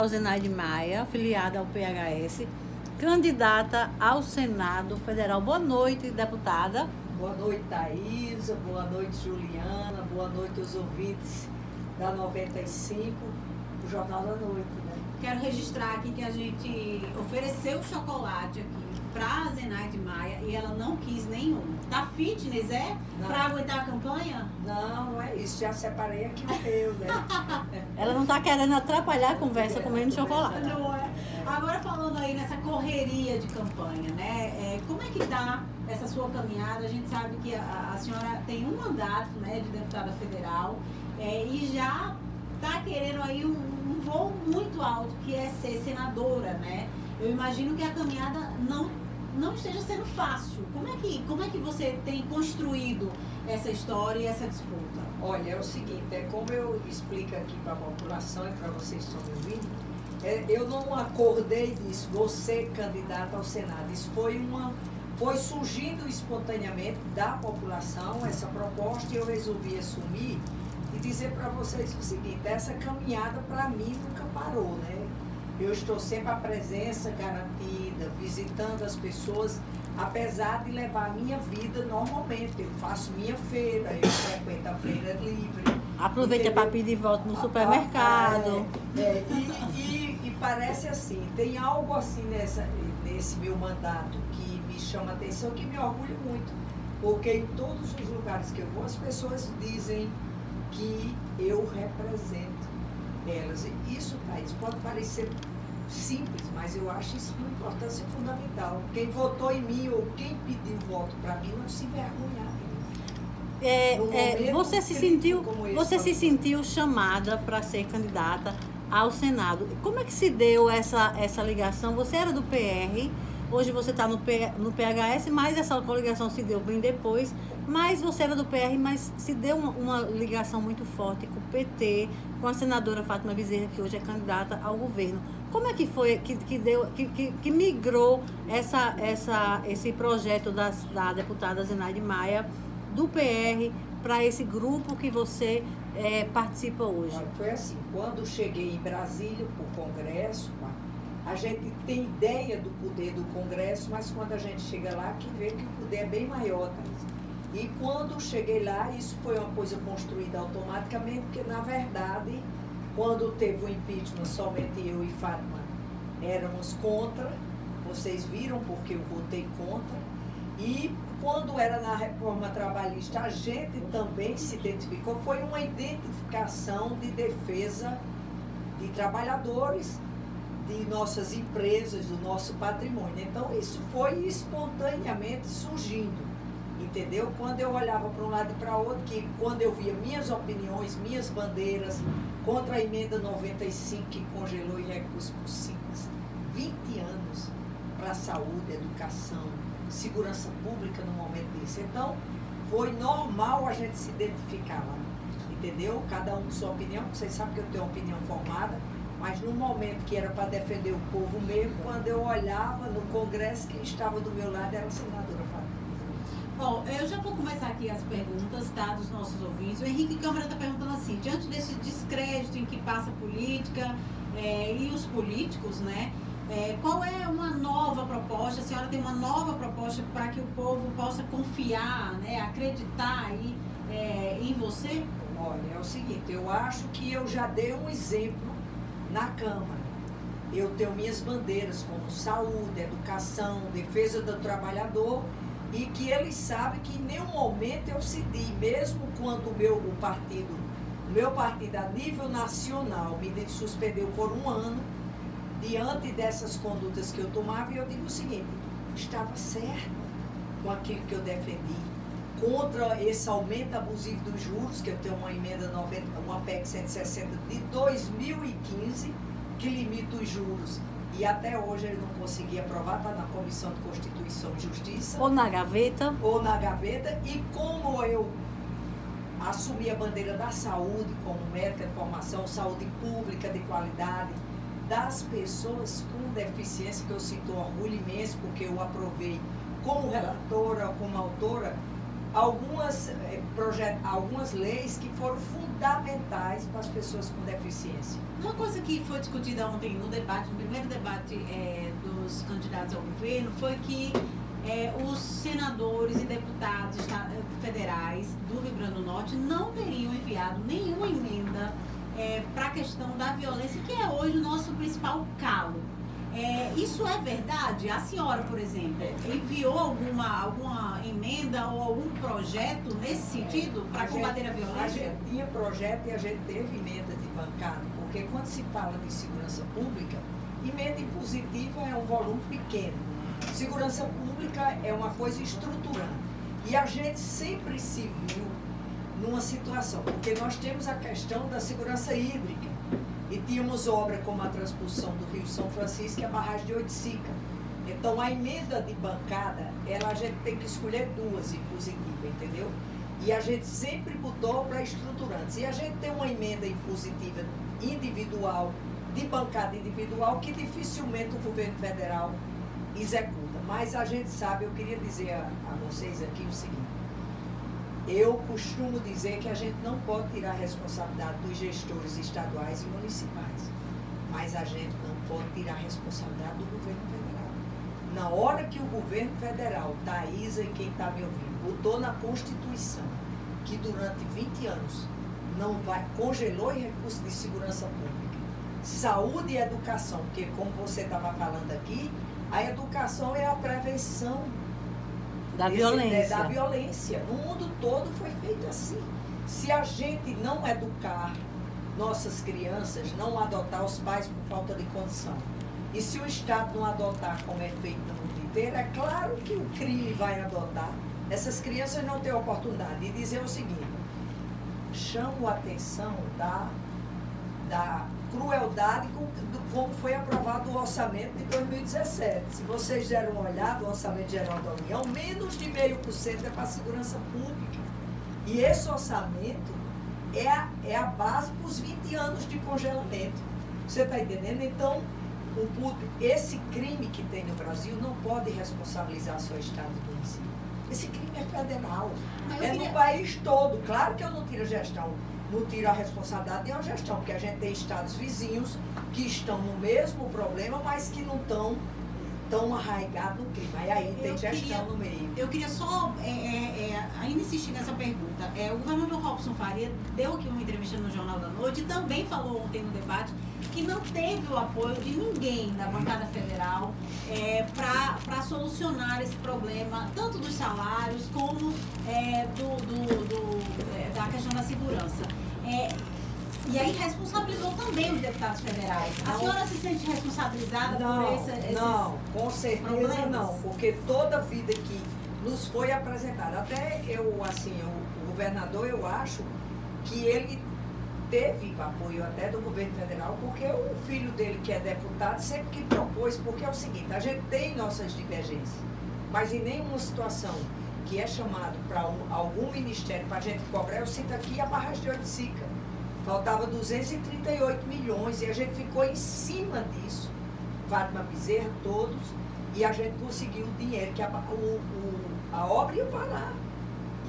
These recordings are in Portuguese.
Zenaide Maia, filiada ao PHS, candidata ao Senado Federal. Boa noite, deputada. Boa noite, Thaisa. Boa noite, Juliana. Boa noite aos ouvintes da 95, o Jornal da Noite, né? Quero registrar aqui que a gente ofereceu chocolate aqui para a Zenaide Maia e ela não quis nenhum. Tá fitness, é? Para aguentar a campanha? Não, não é isso. Já separei aqui o meu, né? Ela não tá querendo atrapalhar a conversa comendo chocolate. Não é? Agora falando aí nessa correria de campanha, né? Como é que tá essa sua caminhada? A gente sabe que a senhora tem um mandato, né, de deputada federal e já tá querendo aí um voo muito alto, que é ser senadora, né? Eu imagino que a caminhada não esteja sendo fácil. Como é que você tem construído essa história e essa disputa? Olha, é o seguinte, como eu explico aqui para a população e para vocês que estão me ouvindo, eu não acordei disso, vou ser candidata ao Senado. Isso foi surgindo espontaneamente da população, essa proposta, e eu resolvi assumir e dizer para vocês o seguinte: essa caminhada para mim nunca parou, né? Eu estou sempre à presença garantida, visitando as pessoas, apesar de levar a minha vida normalmente. Eu faço minha feira, eu frequento a feira livre. Aproveita para pedir voto no supermercado. E parece assim, tem algo assim nesse meu mandato que me chama a atenção, que me orgulha muito. Porque em todos os lugares que eu vou, as pessoas dizem que eu represento elas. E isso, Thaís, pode parecer simples, mas eu acho isso de uma importância fundamental. Quem votou em mim ou quem pediu voto para mim não se envergonhar. Você se sentiu chamada para ser candidata ao Senado. Como é que se deu essa ligação? Você era do PR, hoje você está no PHS, mas essa coligação se deu bem depois. Mas você era do PR, mas se deu uma ligação muito forte com o PT, com a senadora Fátima Bezerra, que hoje é candidata ao governo. Como é que foi que migrou esse projeto da deputada Zenaide Maia do PR para esse grupo que você participa hoje? Foi assim, quando cheguei em Brasília para o Congresso, a gente tem ideia do poder do Congresso, mas quando a gente chega lá, que vê que o poder é bem maior. E quando cheguei lá, isso foi uma coisa construída automaticamente, porque na verdade, quando teve o impeachment, somente eu e Fátima éramos contra, vocês viram porque eu votei contra, e quando era na reforma trabalhista, a gente também se identificou, foi uma identificação de defesa de trabalhadores, de nossas empresas, do nosso patrimônio. Então isso foi espontaneamente surgindo. Entendeu? Quando eu olhava para um lado e para outro, que quando eu via minhas opiniões, minhas bandeiras contra a emenda 95, que congelou em recursos possíveis 20 anos para a saúde, educação, segurança pública no momento desse. Então, foi normal a gente se identificar lá. Entendeu? Cada um com sua opinião. Vocês sabem que eu tenho uma opinião formada, mas no momento que era para defender o povo mesmo, quando eu olhava no Congresso, quem estava do meu lado era a senadora Fátima. Bom, eu já vou começar aqui as perguntas, tá, dos nossos ouvintes. O Henrique Câmara está perguntando assim: diante desse descrédito em que passa a política e os políticos, né, qual é uma nova proposta? A senhora tem uma nova proposta para que o povo possa confiar, né, acreditar aí em você? Olha, é o seguinte, eu acho que eu já dei um exemplo na Câmara. Eu tenho minhas bandeiras como saúde, educação, defesa do trabalhador, e que eles sabem que em nenhum momento eu cedi, mesmo quando o meu partido a nível nacional me suspendeu por um ano, diante dessas condutas que eu tomava, e eu digo o seguinte: estava certo com aquilo que eu defendi, contra esse aumento abusivo dos juros, que eu tenho uma emenda 90, uma PEC 160 de 2015, que limita os juros. E até hoje ele não conseguia aprovar, está na Comissão de Constituição e Justiça. Ou na gaveta. Ou na gaveta. E como eu assumi a bandeira da saúde, como médica de formação, saúde pública de qualidade, das pessoas com deficiência, que eu sinto orgulho imenso, porque eu aprovei como relatora, como autora, algumas leis que foram fundamentais para as pessoas com deficiência. Uma coisa que foi discutida ontem no primeiro debate dos candidatos ao governo, foi que os senadores e deputados federais do Rio Grande do Norte não teriam enviado nenhuma emenda para a questão da violência, que é hoje o nosso principal calo. Isso é verdade? A senhora, por exemplo, enviou alguma emenda ou algum projeto nesse sentido para combater a violência? A gente tinha projeto e a gente teve emenda de bancada, porque quando se fala de segurança pública, emenda impositiva é um volume pequeno. Segurança pública é uma coisa estruturante. E a gente sempre se viu numa situação, porque nós temos a questão da segurança hídrica. E tínhamos obra como a transposição do Rio São Francisco e a barragem de Oiticica. Então, a emenda de bancada, a gente tem que escolher duas impositivas, entendeu? E a gente sempre botou para estruturantes. E a gente tem uma emenda impositiva individual, de bancada individual, que dificilmente o governo federal executa. Mas a gente sabe, eu queria dizer a vocês aqui o seguinte. Eu costumo dizer que a gente não pode tirar a responsabilidade dos gestores estaduais e municipais, mas a gente não pode tirar a responsabilidade do governo federal. Na hora que o governo federal, Thaisa e quem está me ouvindo, botou na Constituição que durante 20 anos congelou em recursos de segurança pública, saúde e educação, porque como você estava falando aqui, a educação é a prevenção da violência. No mundo todo foi feito assim. Se a gente não educar nossas crianças, não adotar os pais por falta de condição, e se o Estado não adotar como é feito no mundo inteiro, é claro que o crime vai adotar. Essas crianças não têm oportunidade de dizer o seguinte: chamo a atenção da crueldade como foi aprovado o orçamento de 2017. Se vocês deram uma olhada, o orçamento geral da União, menos de 0,5% é para a segurança pública. E esse orçamento é a base para os 20 anos de congelamento. Você está entendendo? Então, esse crime que tem no Brasil não pode responsabilizar só o Estado e o município. Esse crime é federal. No país todo. Claro que eu não tiro a gestão. Não tira a responsabilidade de uma gestão, porque a gente tem estados vizinhos que estão no mesmo problema, mas que não estão tão arraigados no crime. Aí tem gestão no meio. Eu queria só ainda insistir nessa pergunta. O governador Robson Faria deu aqui uma entrevista no Jornal da Noite e também falou ontem no debate que não teve o apoio de ninguém da bancada federal para solucionar esse problema, tanto dos salários como da questão da segurança. E aí responsabilizou também os deputados federais. A senhora se sente responsabilizada por esses Não, com certeza problemas? Não, porque toda a vida que nos foi apresentada, até o governador, eu acho que ele teve apoio até do governo federal, porque o filho dele, que é deputado, sempre que propôs, porque é o seguinte, a gente tem nossas divergências, mas em nenhuma situação que é chamado para algum ministério para a gente cobrar, eu cito aqui a barragem de Oiticica, faltava 238 milhões e a gente ficou em cima disso, Fátima Bezerra, todos, e a gente conseguiu o dinheiro, que a obra ia parar.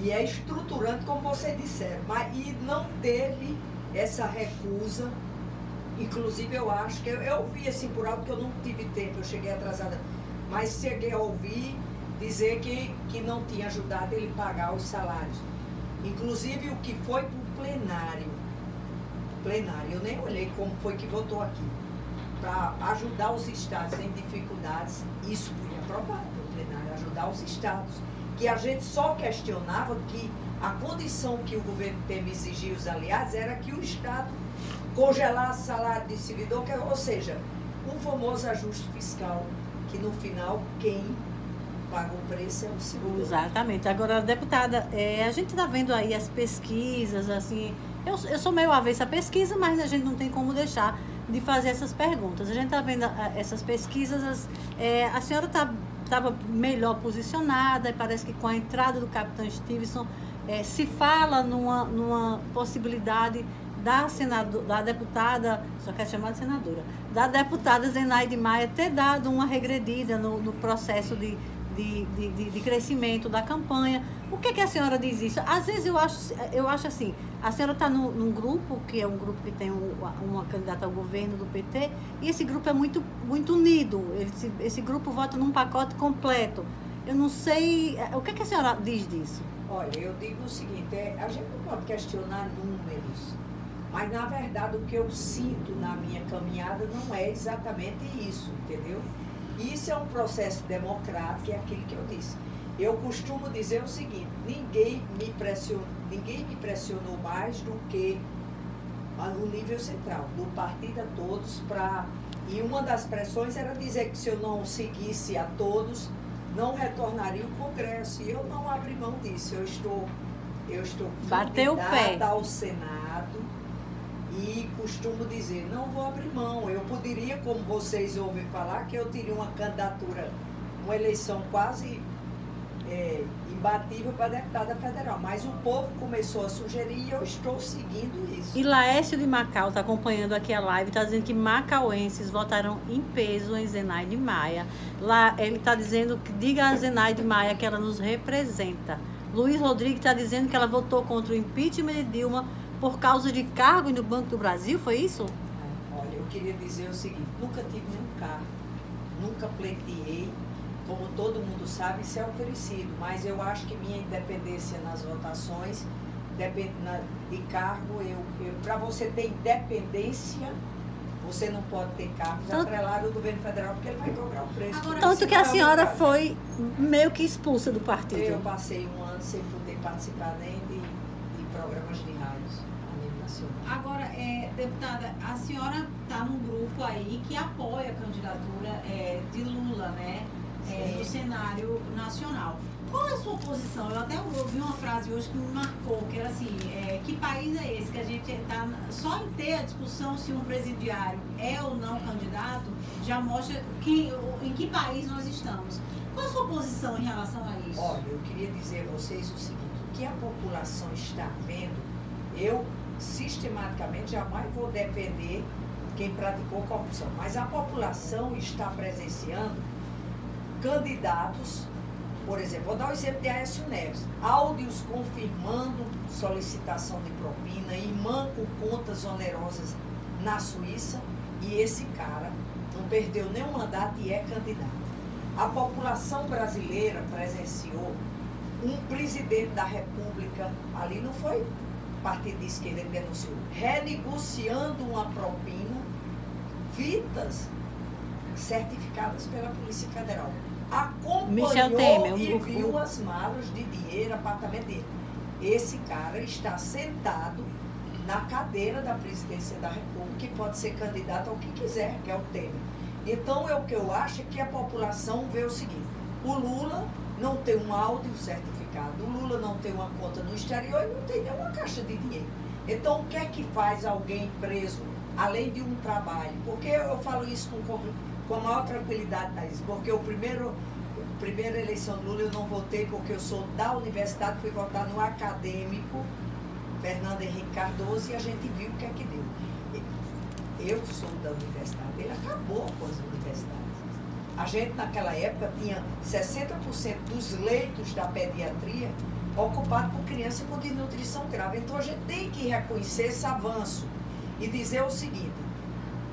E é estruturante, como vocês disseram, e não teve essa recusa. Inclusive, eu acho que eu ouvi assim por algo que eu não tive tempo, eu cheguei atrasada, mas cheguei a ouvir dizer que não tinha ajudado ele pagar os salários. Inclusive, o que foi para o plenário, eu nem olhei como foi que votou aqui, para ajudar os estados em dificuldades, isso foi aprovado no plenário, ajudar os estados, que a gente só questionava que a condição que o governo Temer exigia os aliados era que o Estado congelasse salário de servidor, ou seja, um famoso ajuste fiscal, que no final quem paga o preço é o servidor. Exatamente. Agora, deputada, a gente está vendo aí as pesquisas, assim, eu sou meio avessa à pesquisa, mas a gente não tem como deixar de fazer essas perguntas. A gente está vendo essas pesquisas, a senhora estava melhor posicionada, e parece que com a entrada do capitão Stevenson, se fala numa possibilidade da deputada, só quero chamar de senadora, da deputada Zenaide Maia ter dado uma regredida no processo de de crescimento da campanha. Por que a senhora diz isso? Às vezes eu acho assim, a senhora está num grupo, que é um grupo que tem uma candidata ao governo do PT, e esse grupo é muito, muito unido. Esse grupo vota num pacote completo. Eu não sei, o que a senhora diz disso? Olha, eu digo o seguinte, a gente não pode questionar números, mas na verdade o que eu sinto na minha caminhada não é exatamente isso, entendeu? Isso é um processo democrático, é aquilo que eu disse. Eu costumo dizer o seguinte, ninguém me pressionou mais do que no nível central, do partido a todos, e uma das pressões era dizer que se eu não seguisse a todos, não retornaria o Congresso, e eu não abri mão disso. Eu estou candidata ao Senado e costumo dizer, não vou abrir mão. Eu poderia, como vocês ouvem falar, que eu teria uma candidatura, uma eleição quase imbatível para deputada federal, mas o povo começou a sugerir e eu estou seguindo isso. E Laércio de Macau está acompanhando aqui a live, está dizendo que macauenses votaram em peso em Zenaide Maia. Lá ele está dizendo que diga a Zenaide Maia que ela nos representa. Luiz Rodrigues está dizendo que ela votou contra o impeachment de Dilma por causa de cargo no Banco do Brasil, foi isso? Olha, eu queria dizer o seguinte, nunca tive nenhum cargo, nunca pleiteei. Como todo mundo sabe, isso é oferecido, mas eu acho que minha independência nas votações, depende de cargo, para você ter independência, você não pode ter cargos atrelados ao governo federal, porque ele vai cobrar o preço. Tanto que a senhora foi meio que expulsa do partido. Eu passei um ano sem poder participar nem de programas de rádios a nível nacional. Agora, deputada, a senhora está num grupo aí que apoia a candidatura de Lula, né? No cenário nacional. Qual é a sua posição? Eu até ouvi uma frase hoje que me marcou, que era assim, que país é esse que a gente está só em ter a discussão se um presidiário é ou não candidato, já mostra em que país nós estamos. Qual é a sua posição em relação a isso? Olha, eu queria dizer a vocês o seguinte, o que a população está vendo, eu sistematicamente jamais vou defender quem praticou corrupção, mas a população está presenciando candidatos, por exemplo, vou dar o exemplo de Aécio Neves, áudios confirmando solicitação de propina, imã com contas onerosas na Suíça, e esse cara não perdeu nenhum mandato e é candidato. A população brasileira presenciou um presidente da República, ali não foi partido de esquerda, ele denunciou, renegociando uma propina, fitas certificadas pela Polícia Federal. Acompanhou e viu as malas de dinheiro, apartamento dele. Esse cara está sentado na cadeira da presidência da República e pode ser candidato ao que quiser, que é o Temer. Então, o que eu acho é que a população vê o seguinte, o Lula não tem um áudio certificado, o Lula não tem uma conta no exterior e não tem nenhuma caixa de dinheiro. Então, o que é que faz alguém preso, além de um trabalho? Porque eu falo isso com a maior tranquilidade, Thaís, porque a primeira eleição do Lula eu não votei porque eu sou da universidade, fui votar no acadêmico Fernando Henrique Cardoso e a gente viu o que é que deu. Eu sou da universidade, ele acabou com as universidades. A gente naquela época tinha 60% dos leitos da pediatria ocupados por crianças com desnutrição grave. Então a gente tem que reconhecer esse avanço e dizer o seguinte,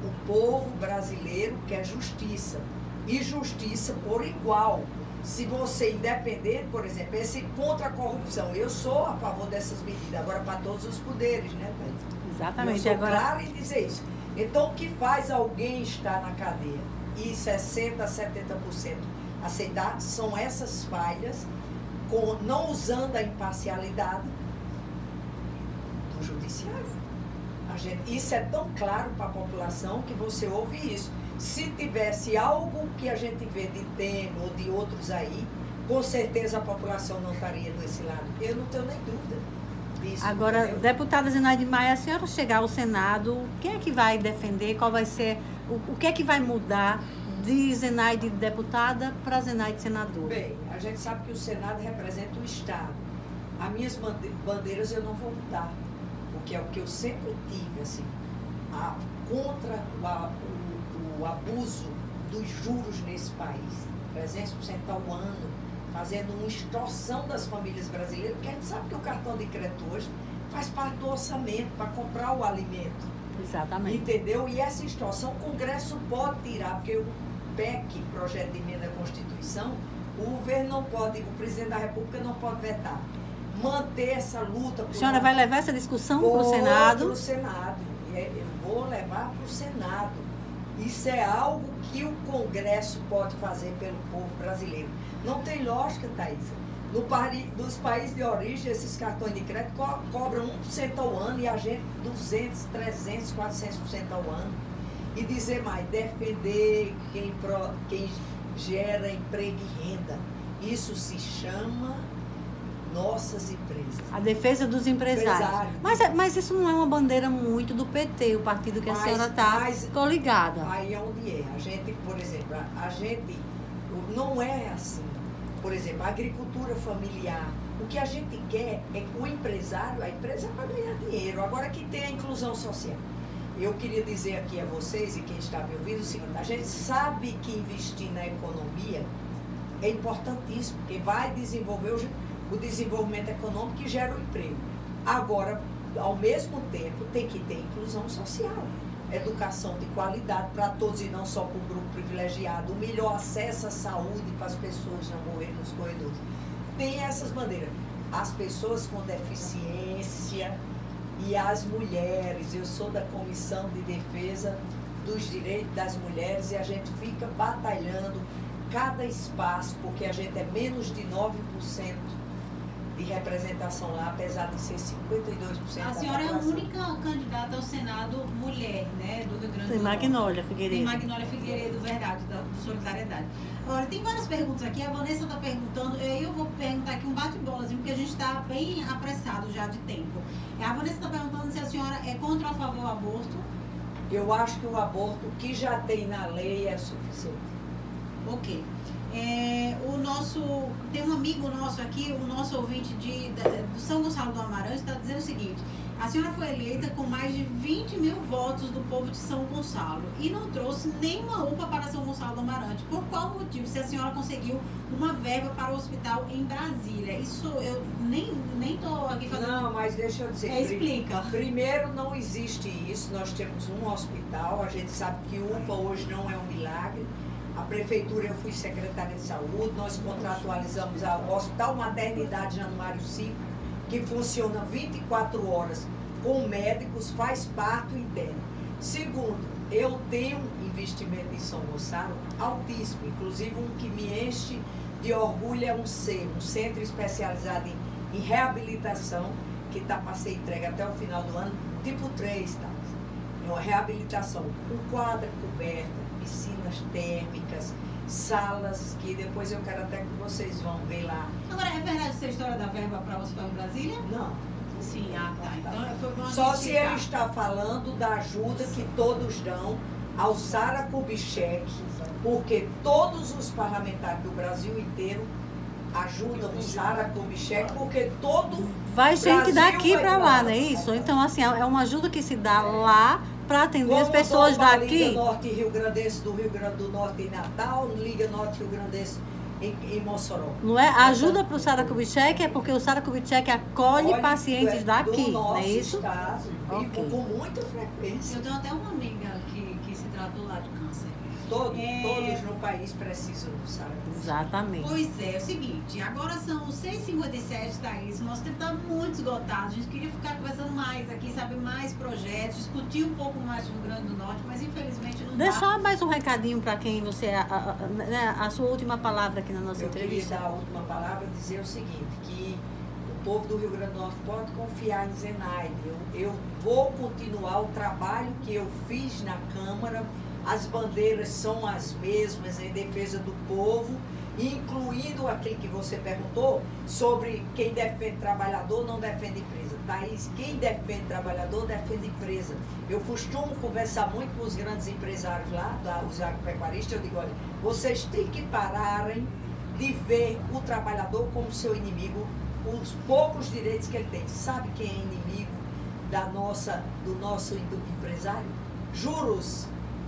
o povo brasileiro quer justiça, e justiça por igual. Se você, independente, por exemplo, esse contra a corrupção, eu sou a favor dessas medidas, agora para todos os poderes, né, Thaís? Exatamente. Eu sou clara em dizer isso. Então, o que faz alguém estar na cadeia e 60% a 70% aceitar são essas falhas, não usando a imparcialidade do judiciário. Isso é tão claro para a população que você ouve isso. Se tivesse algo que a gente vê de Temer ou de outros aí, com certeza a população não estaria desse lado. Eu não tenho nem dúvida disso. Agora, entendeu? Deputada Zenaide Maia, a senhora chegar ao Senado, quem é que vai defender? Qual vai ser, o que é que vai mudar de Zenaide deputada para Zenaide senadora? Bem, a gente sabe que o Senado representa o Estado. As minhas bandeiras eu não vou mudar, porque é o que eu sempre tive, assim, contra o abuso dos juros nesse país, 300% ao ano, fazendo uma extorsão das famílias brasileiras, porque a gente sabe que o cartão de crédito hoje faz parte do orçamento para comprar o alimento. Exatamente. Entendeu? E essa extorsão o Congresso pode tirar, porque o PEC, Projeto de Emenda à Constituição, o governo não pode, o presidente da República não pode vetar. Manter essa luta. A senhora vai levar essa discussão para o Senado? Para o Senado. Eu vou levar para o Senado. Isso é algo que o Congresso pode fazer pelo povo brasileiro. Não tem lógica, Thaís. Nos países de origem, esses cartões de crédito cobram 1% ao ano e a gente 200, 300, 400% ao ano. E dizer mais, defender quem gera emprego e renda. Isso se chama nossas empresas. A defesa dos empresários. Mas isso não é uma bandeira muito do PT, o partido que a senhora está coligada. Aí é onde é. A gente, por exemplo, não é assim. Por exemplo, a agricultura familiar. O que a gente quer é que o empresário, a empresa vai ganhar dinheiro. Agora que tem a inclusão social. Eu queria dizer aqui a vocês e quem está me ouvindo o seguinte, a gente sabe que investir na economia é importantíssimo, porque vai desenvolver o desenvolvimento econômico que gera o emprego. Agora, ao mesmo tempo, tem que ter inclusão social. Educação de qualidade para todos e não só para o grupo privilegiado, o melhor acesso à saúde para as pessoas não morrerem nos corredores. Tem essas bandeiras. As pessoas com deficiência e as mulheres. Eu sou da Comissão de Defesa dos Direitos das Mulheres e a gente fica batalhando cada espaço, porque a gente é menos de 9% de representação lá, apesar de ser 52% da população. A senhora é a única candidata ao Senado mulher, né, do Rio Grande do Norte. Tem Magnólia Figueiredo. Tem Magnólia Figueiredo, verdade, do Solidariedade. Agora, tem várias perguntas aqui, a Vanessa está perguntando, eu vou perguntar aqui um bate-bolazinho, porque a gente está bem apressado já de tempo. A Vanessa está perguntando se a senhora é contra ou a favor do aborto. Eu acho que o aborto que já tem na lei é suficiente. Ok. Tem um amigo nosso aqui, o nosso ouvinte do São Gonçalo do Amarante, está dizendo o seguinte: a senhora foi eleita com mais de 20 mil votos do povo de São Gonçalo e não trouxe nenhuma UPA para São Gonçalo do Amarante. Por qual motivo? Se a senhora conseguiu uma verba para o hospital em Brasília? Isso eu nem estou aqui fazendo. Não, mas deixa eu dizer. Explica. Primeiro, não existe isso. Nós temos um hospital, a gente sabe que UPA hoje não é um milagre. A prefeitura, eu fui secretária de saúde, nós contratualizamos o Hospital Maternidade Januário 5, que funciona 24 horas com médicos, faz parto interno. Segundo, eu tenho investimento em São Gonçalo altíssimo, inclusive um que me enche de orgulho é um centro especializado em reabilitação, que está para ser entregue até o final do ano, tipo 3, tá? Uma reabilitação com quadra coberta, piscinas térmicas, salas, que depois eu quero até que vocês vão ver lá. Agora, é verdade essa história da verba para o Hospital em Brasília? Não. Sim, tá. Então, foi bom só se ele está falando da ajuda que todos dão ao Sara Kubitschek, porque todos os parlamentares do Brasil inteiro ajudam o Sara Kubitschek, porque todo vai gente Brasil daqui para lá, não é isso? Então, assim, é uma ajuda que se dá lá para atender as pessoas daqui. Liga Norte Rio Grandense do Rio Grande do Norte em Natal, Liga Norte Rio Grandense em Mossoró. Não é? A ajuda para o Sara Kubitschek é porque o Sara Kubitschek acolhe pacientes daqui, não é isso? Estado, okay. E com muita frequência. Eu tenho até uma amiga que se tratou lá de câncer. Todos no país precisam do Sara Kubitschek. Exatamente. Pois é o seguinte, agora são 6h57, Thaís, nosso tempo está muito esgotado, a gente queria ficar conversando mais aqui, saber mais projetos, discutir um pouco mais do Rio Grande do Norte, mas infelizmente não dá. Deixa só mais um recadinho para quem você, a sua última palavra aqui na nossa entrevista. Eu queria dar a última palavra e dizer o seguinte, que o povo do Rio Grande do Norte pode confiar em Zenaide. Eu vou continuar o trabalho que eu fiz na Câmara. As bandeiras são as mesmas em defesa do povo, incluindo aquele que você perguntou sobre quem defende trabalhador não defende empresa. Thaís, quem defende trabalhador defende empresa. Eu costumo conversar muito com os grandes empresários lá, os agropecuaristas, eu digo, olha, vocês têm que pararem de ver o trabalhador como seu inimigo, os poucos direitos que ele tem. Sabe quem é inimigo do nosso empresário? Juros.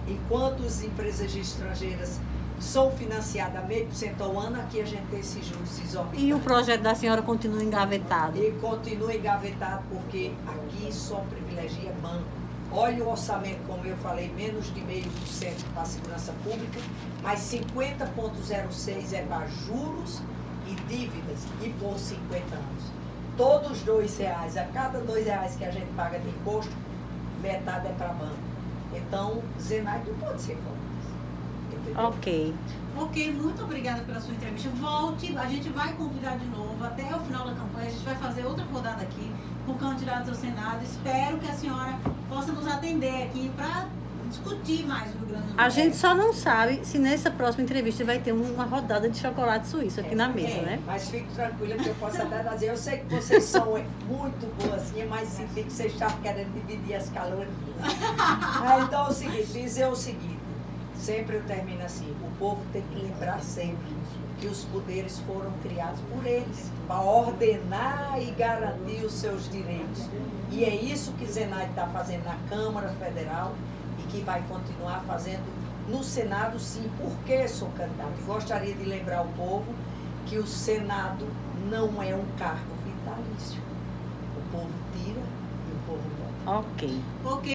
Enquanto as empresas estrangeiras são financiadas a 0,5% ao ano, aqui a gente tem esses juros exorbitantes. E o projeto da senhora continua engavetado? E continua engavetado porque aqui só privilegia banco. Olha o orçamento, como eu falei, menos de 0,5% para a segurança pública, mas 50,06% é para juros e dívidas e por 50 anos. Todos R$2, a cada R$2 que a gente paga de imposto, metade é para banco. Então, Zenaide não pode ser como isso. Ok. Ok, muito obrigada pela sua entrevista. Volte, a gente vai convidar de novo até o final da campanha. A gente vai fazer outra rodada aqui com candidatos ao Senado. Espero que a senhora possa nos atender aqui para discutir mais o Rio Grande do Norte. A gente só não sabe se nessa próxima entrevista vai ter uma rodada de chocolate suíço aqui na mesa, né? Mas fique tranquila que eu posso até dizer, eu sei que vocês são muito boazinhas, mas senti que vocês estavam querendo dividir as calorias. Então é o seguinte, dizer o seguinte, sempre eu termino assim, o povo tem que lembrar sempre que os poderes foram criados por eles, para ordenar e garantir os seus direitos. E é isso que Zenaide está fazendo na Câmara Federal, e que vai continuar fazendo no Senado, sim, porque sou candidato. E gostaria de lembrar o povo que o Senado não é um cargo vitalício. O povo tira e o povo bota. Ok. Ok.